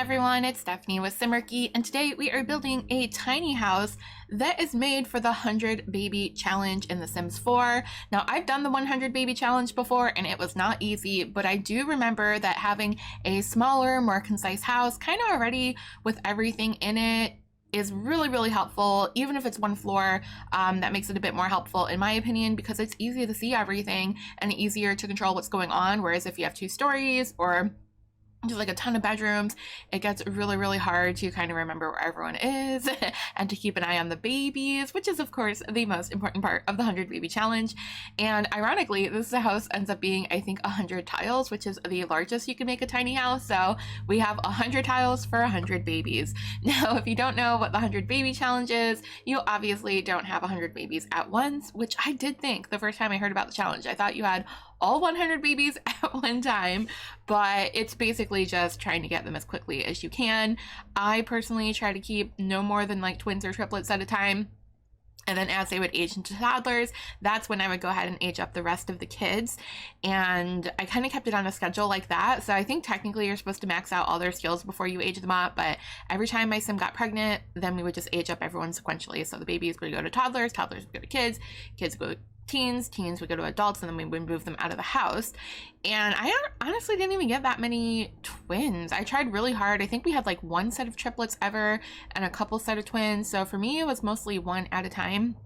everyone, it's Stephanie with Simarchy, and today we are building a tiny house that is made for the 100 baby challenge in The Sims 4. Now, I've done the 100 baby challenge before and it was not easy, but I do remember that having a smaller, more concise house, kind of already with everything in it, is really helpful. Even if it's one floor, that makes it a bit more helpful in my opinion, because it's easy to see everything and easier to control what's going on. Whereas if you have 2 stories or just like a ton of bedrooms, it gets really hard to kind of remember where everyone is and to keep an eye on the babies, which is of course the most important part of the 100 baby challenge. And ironically, this house ends up being, I think, 100 tiles, which is the largest you can make a tiny house. So we have 100 tiles for 100 babies. Now, if you don't know what the 100 baby challenge is, you obviously don't have 100 babies at once, which I did think the first time I heard about the challenge. I thought you had all 100 babies at one time, but it's basically just trying to get them as quickly as you can. I personally try to keep no more than like twins or triplets at a time. And then as they would age into toddlers, that's when I would go ahead and age up the rest of the kids. And I kind of kept it on a schedule like that. So I think technically you're supposed to max out all their skills before you age them up. But every time my sim got pregnant, then we would just age up everyone sequentially. So the babies would go to toddlers, toddlers would go to kids, kids would go to teens, teens would go to adults, and then we would move them out of the house. And I honestly didn't even get that many twins. I tried really hard. I think we had like 1 set of triplets ever and a couple set of twins. So for me, it was mostly 1 at a time.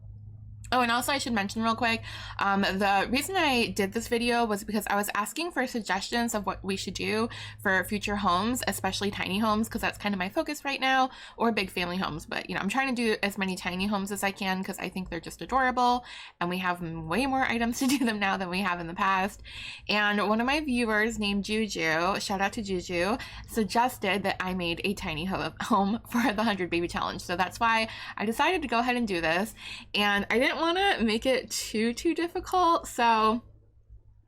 Oh, and also I should mention real quick, the reason I did this video was because I was asking for suggestions of what we should do for future homes, especially tiny homes, because that's kind of my focus right now, or big family homes. But, you know, I'm trying to do as many tiny homes as I can because I think they're just adorable, and we have way more items to do them now than we have in the past. And one of my viewers named Juju, shout out to Juju, suggested that I made a tiny home for the 100 baby challenge. So that's why I decided to go ahead and do this. And I didn't want to make it too difficult, so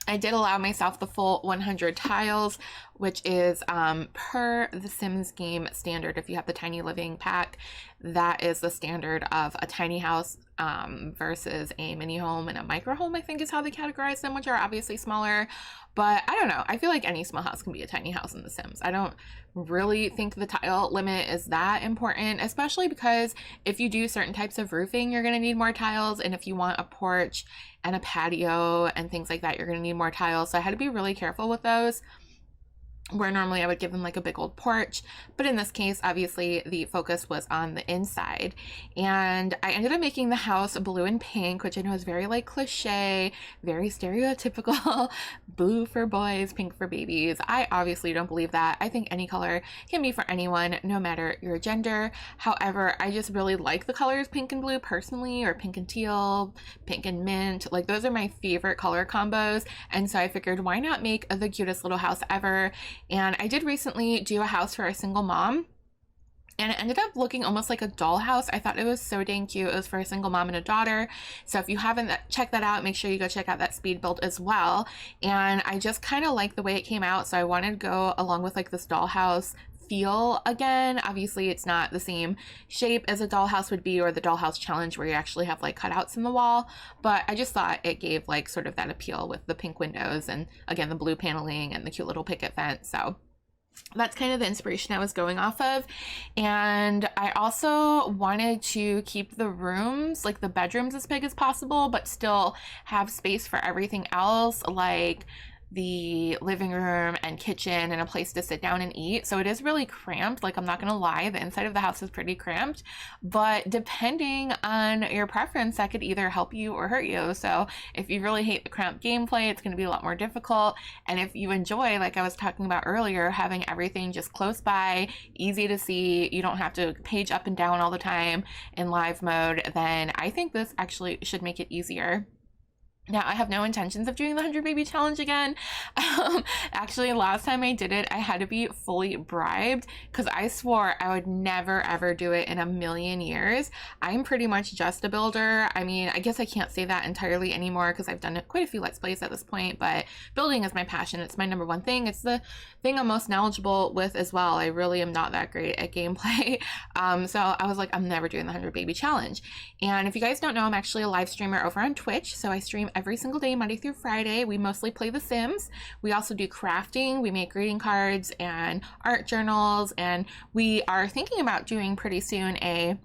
I did allow myself the full 100 tiles, which is per the Sims game standard. If you have the tiny living pack, that is the standard of a tiny house versus a mini home and a micro home, I think is how they categorize them, which are obviously smaller. But I don't know, I feel like any small house can be a tiny house in The Sims. I don't really think the tile limit is that important, especially because if you do certain types of roofing, you're going to need more tiles. And if you want a porch and a patio and things like that, you're going to need more tiles. So I had to be really careful with those, where normally I would give them like a big old porch. But in this case, obviously the focus was on the inside. And I ended up making the house blue and pink, which I know is very like cliche, very stereotypical, blue for boys, pink for babies. I obviously don't believe that. I think any color can be for anyone, no matter your gender. However, I just really like the colors pink and blue personally, or pink and teal, pink and mint. Like, those are my favorite color combos. And so I figured, why not make the cutest little house ever? And I did recently do a house for a single mom, and it ended up looking almost like a dollhouse. I thought it was so dang cute. It was for a single mom and a daughter. So if you haven't checked that out, make sure you go check out that speed build as well. And I just kind of like the way it came out. So I wanted to go along with like this dollhouse feel again. Obviously it's not the same shape as a dollhouse would be, or the dollhouse challenge where you actually have like cutouts in the wall, but I just thought it gave like sort of that appeal with the pink windows and again the blue paneling and the cute little picket fence. So that's kind of the inspiration I was going off of. And I also wanted to keep the rooms, like the bedrooms, as big as possible, but still have space for everything else, like the living room and kitchen and a place to sit down and eat. So it is really cramped. Like, I'm not gonna lie, the inside of the house is pretty cramped, but depending on your preference, that could either help you or hurt you. So if you really hate the cramped gameplay, it's gonna be a lot more difficult. And if you enjoy, like I was talking about earlier, having everything just close by, easy to see, you don't have to page up and down all the time in live mode, then I think this actually should make it easier. Now, I have no intentions of doing the 100 baby challenge again. Actually, last time I did it, I had to be fully bribed because I swore I would never ever do it in a million years. I'm pretty much just a builder. I mean, I guess I can't say that entirely anymore because I've done quite a few Let's Plays at this point, but building is my passion. It's my number one thing. It's the thing I'm most knowledgeable with as well. I really am not that great at gameplay. So I was like, I'm never doing the 100 baby challenge. And if you guys don't know, I'm actually a live streamer over on Twitch. So I stream every single day, Monday through Friday. We mostly play The Sims. We also do crafting. We make greeting cards and art journals, and we are thinking about doing pretty soon a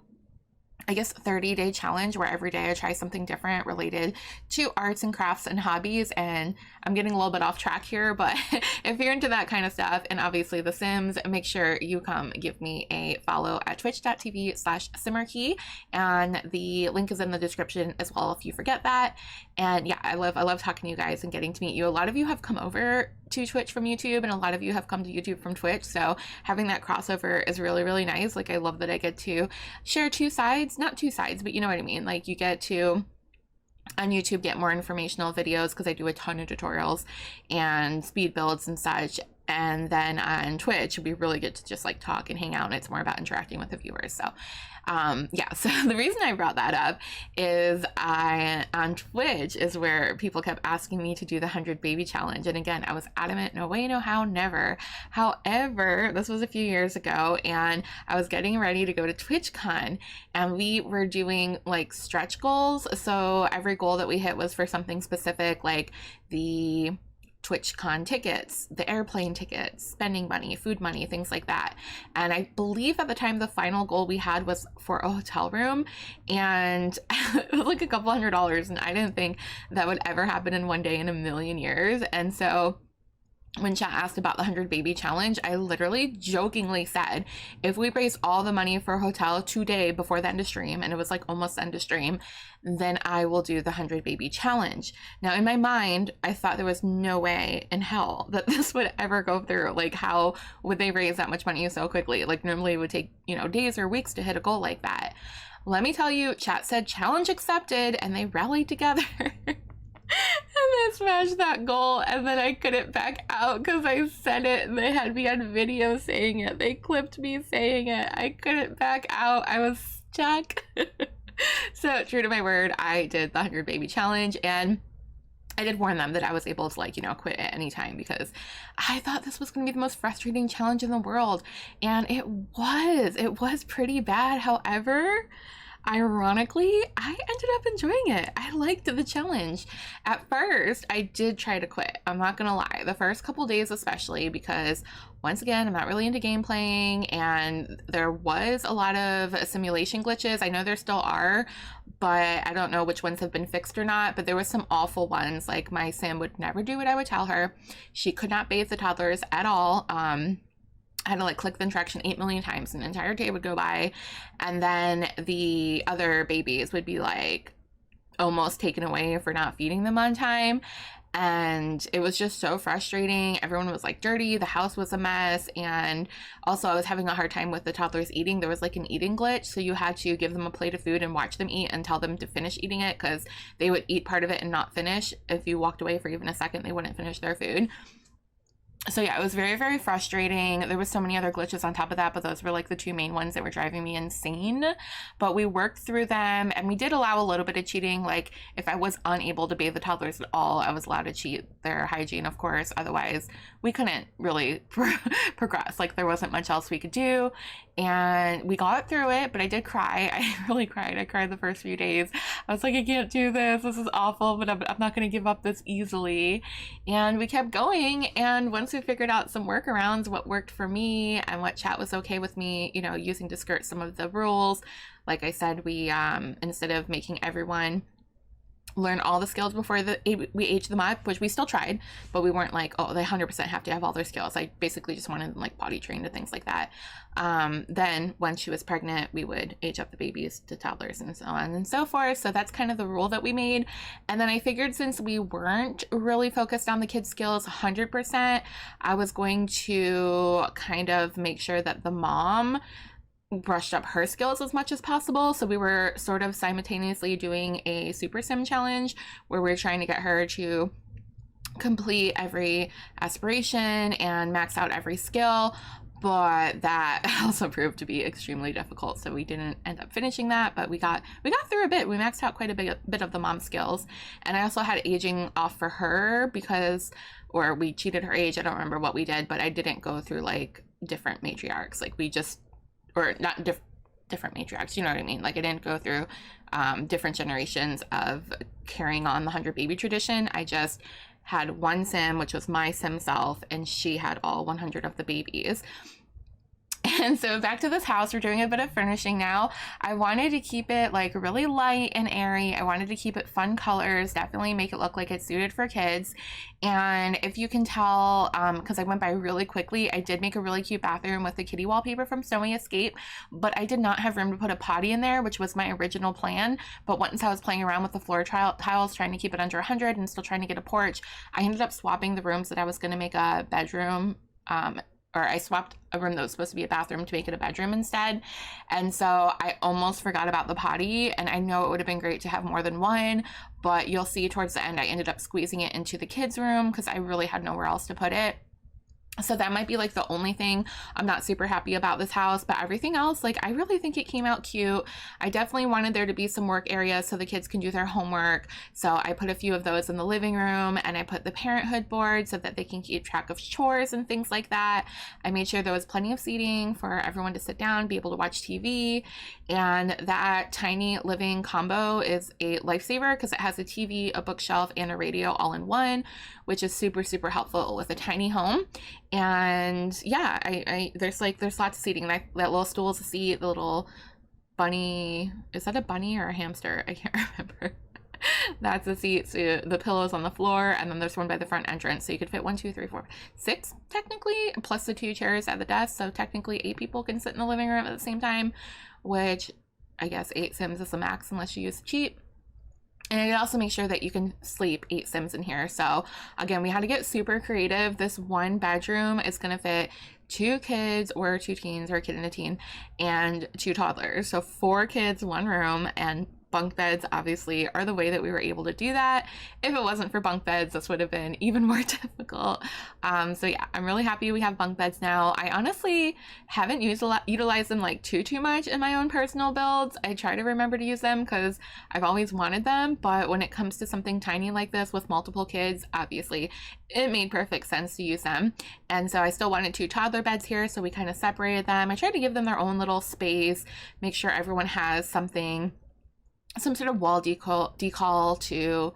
30-day challenge where every day I try something different related to arts and crafts and hobbies. And I'm getting a little bit off track here, but if you're into that kind of stuff and obviously The Sims, make sure you come give me a follow at twitch.tv/Simarchy, and the link is in the description as well if you forget that. And yeah, I love talking to you guys and getting to meet you. A lot of you have come over to Twitch from YouTube, and a lot of you have come to YouTube from Twitch, so having that crossover is really nice. Like, I love that I get to share two sides, not two sides, but you know what I mean. Like, you get to on YouTube get more informational videos because I do a ton of tutorials and speed builds and such, and then on Twitch we really get to just like talk and hang out, and it's more about interacting with the viewers. So yeah, so the reason I brought that up is on Twitch is where people kept asking me to do the 100 baby challenge, and again, I was adamant, no way, no how, never. However, this was a few years ago, and I was getting ready to go to TwitchCon, and we were doing like stretch goals. So every goal that we hit was for something specific, like the TwitchCon tickets, the airplane tickets, spending money, food money, things like that. And I believe at the time the final goal we had was for a hotel room, and it was like a couple $100, and I didn't think that would ever happen in one day in a million years. And so when chat asked about the 100 baby challenge, I literally jokingly said, if we raise all the money for a hotel today before the end of stream, and it was like almost the end of stream, then I will do the 100 baby challenge. Now in my mind, I thought there was no way in hell that this would ever go through. Like, how would they raise that much money so quickly? Like, normally it would take, you know, days or weeks to hit a goal like that. Let me tell you, chat said challenge accepted, and they rallied together. And they smashed that goal, and then I couldn't back out because I said it, and they had me on video saying it. They clipped me saying it. I couldn't back out. I was stuck. So true to my word, I did the 100 baby challenge, and I did warn them that I was able to, like, you know, quit at any time because I thought this was going to be the most frustrating challenge in the world, and it was pretty bad. However, ironically, I ended up enjoying it. I liked the challenge. At first, I did try to quit. I'm not gonna lie. The first couple days especially, because once again, I'm not really into game playing, and there was a lot of simulation glitches. I know there still are, but I don't know which ones have been fixed or not, but there was some awful ones. Like, my sim would never do what I would tell her. She could not bathe the toddlers at all. I had to like click the instruction 8 million times. An entire day would go by, and then the other babies would be like almost taken away for not feeding them on time, and it was just so frustrating. Everyone was like dirty, the house was a mess, and also I was having a hard time with the toddlers eating. There was like an eating glitch, so you had to give them a plate of food and watch them eat and tell them to finish eating it, because they would eat part of it and not finish. If you walked away for even a second, they wouldn't finish their food. So yeah, it was very frustrating. There was so many other glitches on top of that, but those were like the two main ones that were driving me insane. But we worked through them, and we did allow a little bit of cheating. Like, if I was unable to bathe the toddlers at all, I was allowed to cheat their hygiene, of course. Otherwise, we couldn't really progress. Like, there wasn't much else we could do, and we got through it. But I did cry. I really cried. I cried the first few days. I was like, I can't do this. This is awful, but I'm not going to give up this easily. And we kept going, and once we figured out some workarounds, what worked for me and what chat was okay with me, you know, using to skirt some of the rules. Like I said, we instead of making everyone learn all the skills before we age them up, which we still tried, but we weren't like, oh, they 100% have to have all their skills. I basically just wanted them like potty trained and things like that. Then when she was pregnant, we would age up the babies to toddlers and so on and so forth. So that's kind of the rule that we made. And then I figured, since we weren't really focused on the kids' skills 100%, I was going to kind of make sure that the mom brushed up her skills as much as possible. So we were sort of simultaneously doing a super sim challenge where we're trying to get her to complete every aspiration and max out every skill, but that also proved to be extremely difficult, so we didn't end up finishing that. But we got through a bit. We maxed out quite a bit of the mom skills, and I also had aging off for her or we cheated her age. I don't remember what we did, but I didn't go through like different matriarchs. Like, we just, or not different matriarchs, you know what I mean? Like, I didn't go through different generations of carrying on the 100 baby tradition. I just had one sim, which was my sim self, and she had all 100 of the babies. And so back to this house, we're doing a bit of furnishing now. I wanted to keep it like really light and airy. I wanted to keep it fun colors, definitely make it look like it's suited for kids. And if you can tell, because I went by really quickly, I did make a really cute bathroom with the kitty wallpaper from Snowy Escape, but I did not have room to put a potty in there, which was my original plan. But once I was playing around with the floor tiles, trying to keep it under 100 and still trying to get a porch, I ended up swapping the rooms that I was going to make a bedroom, or I swapped a room that was supposed to be a bathroom to make it a bedroom instead. And so I almost forgot about the potty, and I know it would have been great to have more than one, but you'll see towards the end, I ended up squeezing it into the kids' room because I really had nowhere else to put it. So that might be like the only thing I'm not super happy about this house, but everything else, like I really think it came out cute. I definitely wanted there to be some work areas so the kids can do their homework. So I put a few of those in the living room, and I put the parenthood board so that they can keep track of chores and things like that. I made sure there was plenty of seating for everyone to sit down, be able to watch TV. And that tiny living combo is a lifesaver because it has a TV, a bookshelf, and a radio all in one, which is super, super helpful with a tiny home. And yeah, there's lots of seating. That little stool is a seat. The little bunny, is that a bunny or a hamster? I can't remember. That's a seat. So the pillow's on the floor, and then there's one by the front entrance. So you could fit 1, 2, 3, 4, 6 technically, plus the 2 chairs at the desk. So technically 8 people can sit in the living room at the same time, which I guess 8 Sims is the max unless you use cheap. And it also makes sure that you can sleep 8 Sims in here. So again, we had to get super creative. This one bedroom is going to fit 2 kids or 2 teens, or a kid and a teen, and 2 toddlers. So 4 kids, 1 room, and bunk beds obviously are the way that we were able to do that. If it wasn't for bunk beds, this would have been even more difficult. So yeah, I'm really happy we have bunk beds now. I honestly haven't utilized them like too much in my own personal builds. I try to remember to use them because I've always wanted them, but when it comes to something tiny like this with multiple kids, obviously it made perfect sense to use them. And so I still wanted 2 toddler beds here, so we kind of separated them. I tried to give them their own little space, make sure everyone has something, some sort of wall decal to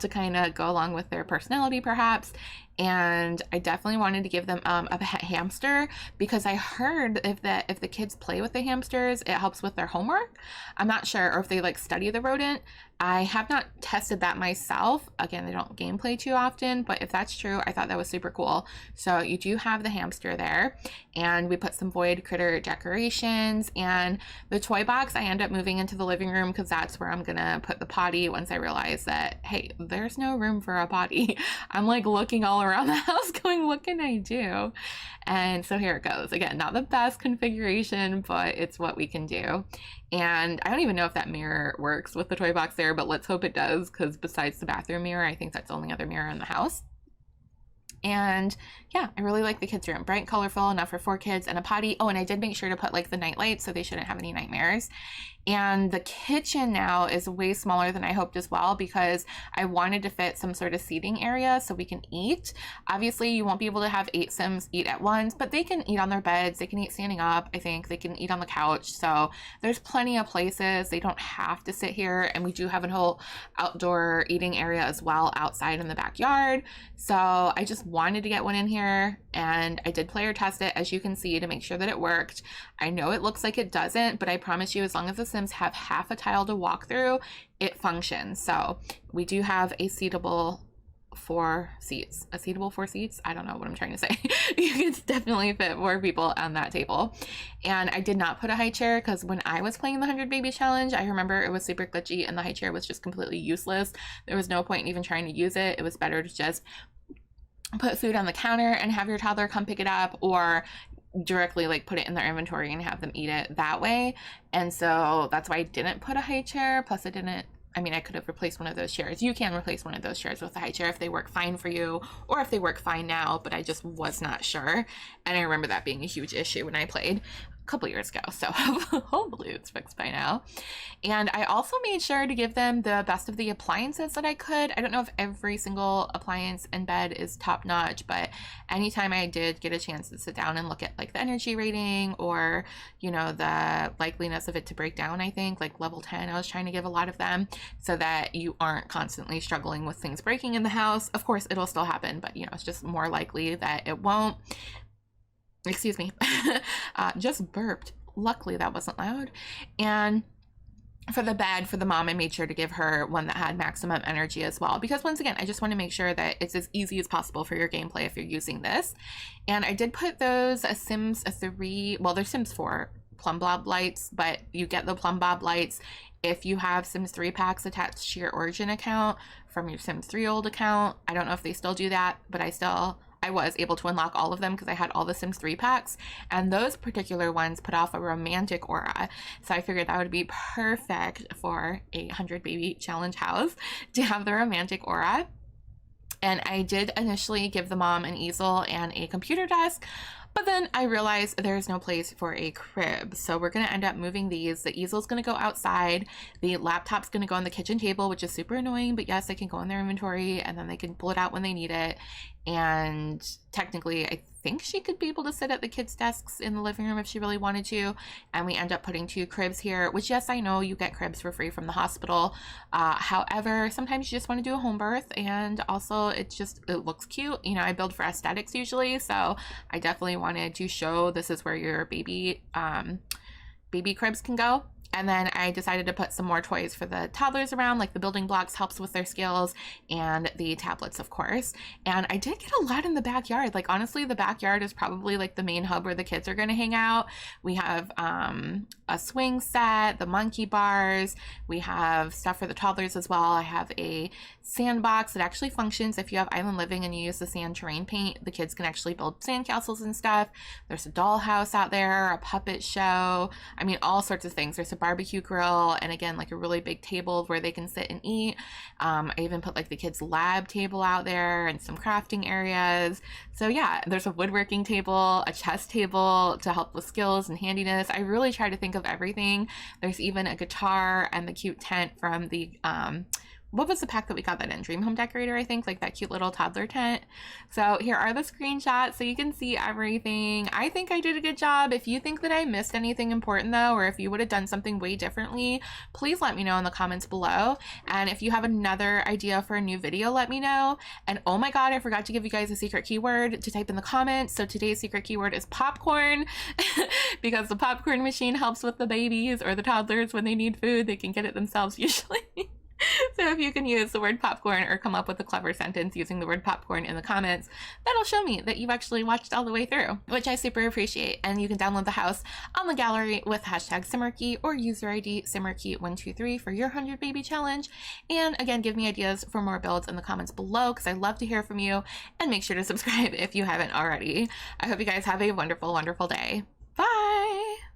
kind of go along with their personality perhaps. And I definitely wanted to give them a pet hamster because I heard if the kids play with the hamsters, it helps with their homework. I'm not sure, or if they like study the rodent. I have not tested that myself. Again, they don't gameplay too often, but if that's true, I thought that was super cool. So you do have the hamster there, and we put some void critter decorations, and the toy box I end up moving into the living room because that's where I'm gonna put the potty once I realize that, hey, there's no room for a potty. I'm like looking all around the house going, what can I do? And so here it goes. Again, not the best configuration, but it's what we can do. And I don't even know if that mirror works with the toy box there, but let's hope it does, because besides the bathroom mirror, I think that's the only other mirror in the house. And yeah, I really like the kids' room. Bright, colorful, enough for 4 kids, and a potty. Oh, and I did make sure to put like the night lights so they shouldn't have any nightmares. And the kitchen now is way smaller than I hoped as well, because I wanted to fit some sort of seating area so we can eat. Obviously, you won't be able to have 8 Sims eat at once, but they can eat on their beds. They can eat standing up. I think they can eat on the couch. So there's plenty of places. They don't have to sit here. And we do have a whole outdoor eating area as well outside in the backyard. So I just wanted to get one in here, and I did player test it, as you can see, to make sure that it worked. I know it looks like it doesn't, but I promise you, as long as the Sims have half a tile to walk through, it functions. So we do have a seatable 4 seats. A seatable 4 seats? I don't know what I'm trying to say. You can definitely fit 4 people on that table. And I did not put a high chair because when I was playing the 100 Baby Challenge, I remember it was super glitchy and the high chair was just completely useless. There was no point in even trying to use it. It was better to just put food on the counter and have your toddler come pick it up, or directly like put it in their inventory and have them eat it that way. And so that's why I didn't put a high chair. Plus I could have replaced one of those chairs. You can replace one of those chairs with a high chair if they work fine for you, or if they work fine now, but I just was not sure. And I remember that being a huge issue when I played. couple years ago, so hopefully it's fixed by now. And I also made sure to give them the best of the appliances that I could. I don't know if every single appliance in bed is top notch, but anytime I did get a chance to sit down and look at like the energy rating or, you know, the likeliness of it to break down, I think like level 10, I was trying to give a lot of them so that you aren't constantly struggling with things breaking in the house. Of course, it'll still happen, but you know, it's just more likely that it won't. Excuse me. Just burped. Luckily that wasn't loud. And for the bed, for the mom, I made sure to give her one that had maximum energy as well, because once again, I just want to make sure that it's as easy as possible for your gameplay if you're using this. And I did put those Sims 3, well, they're Sims 4 Plumb Bob lights, but you get the Plumb Bob lights if you have Sims 3 packs attached to your Origin account from your Sims 3 old account. I don't know if they still do that, but I was able to unlock all of them because I had all the Sims 3 packs, and those particular ones put off a romantic aura. So I figured that would be perfect for a 100 baby challenge house to have the romantic aura. And I did initially give the mom an easel and a computer desk, but then I realized there's no place for a crib. So we're going to end up moving these. The easel's going to go outside. The laptop's going to go on the kitchen table, which is super annoying, but yes, they can go in their inventory and then they can pull it out when they need it. And technically, I think she could be able to sit at the kids' desks in the living room if she really wanted to. And we end up putting 2 cribs here, which, yes, I know you get cribs for free from the hospital. However, sometimes you just want to do a home birth, and also it looks cute. You know, I build for aesthetics usually, so I definitely wanted to show this is where your baby cribs can go. And then I decided to put some more toys for the toddlers around, like the building blocks helps with their skills, and the tablets, of course. And I did get a lot in the backyard. Like, honestly, the backyard is probably like the main hub where the kids are going to hang out. We have a swing set, the monkey bars. We have stuff for the toddlers as well. I have a sandbox that actually functions if you have island living and you use the sand terrain paint. The kids can actually build sand castles and stuff. There's a dollhouse out there, a puppet show. I mean, all sorts of things. There's a barbecue grill, and again, like a really big table where they can sit and eat. I even put like the kids' lab table out there and some crafting areas. So yeah, there's a woodworking table, a chess table to help with skills and handiness. I really try to think of everything. There's even a guitar and the cute tent from the what was the pack that we got that in? Dream Home Decorator, I think, like that cute little toddler tent. So here are the screenshots so you can see everything. I think I did a good job. If you think that I missed anything important though, or if you would have done something way differently, please let me know in the comments below. And if you have another idea for a new video, let me know. And oh my God, I forgot to give you guys a secret keyword to type in the comments. So today's secret keyword is popcorn because the popcorn machine helps with the babies or the toddlers when they need food. They can get it themselves usually. So if you can use the word popcorn or come up with a clever sentence using the word popcorn in the comments, that'll show me that you've actually watched all the way through, which I super appreciate. And you can download the house on the gallery with hashtag Simarchy or user ID Simarchy123 for your 100 baby challenge. And again, give me ideas for more builds in the comments below because I love to hear from you, and make sure to subscribe if you haven't already. I hope you guys have a wonderful, wonderful day.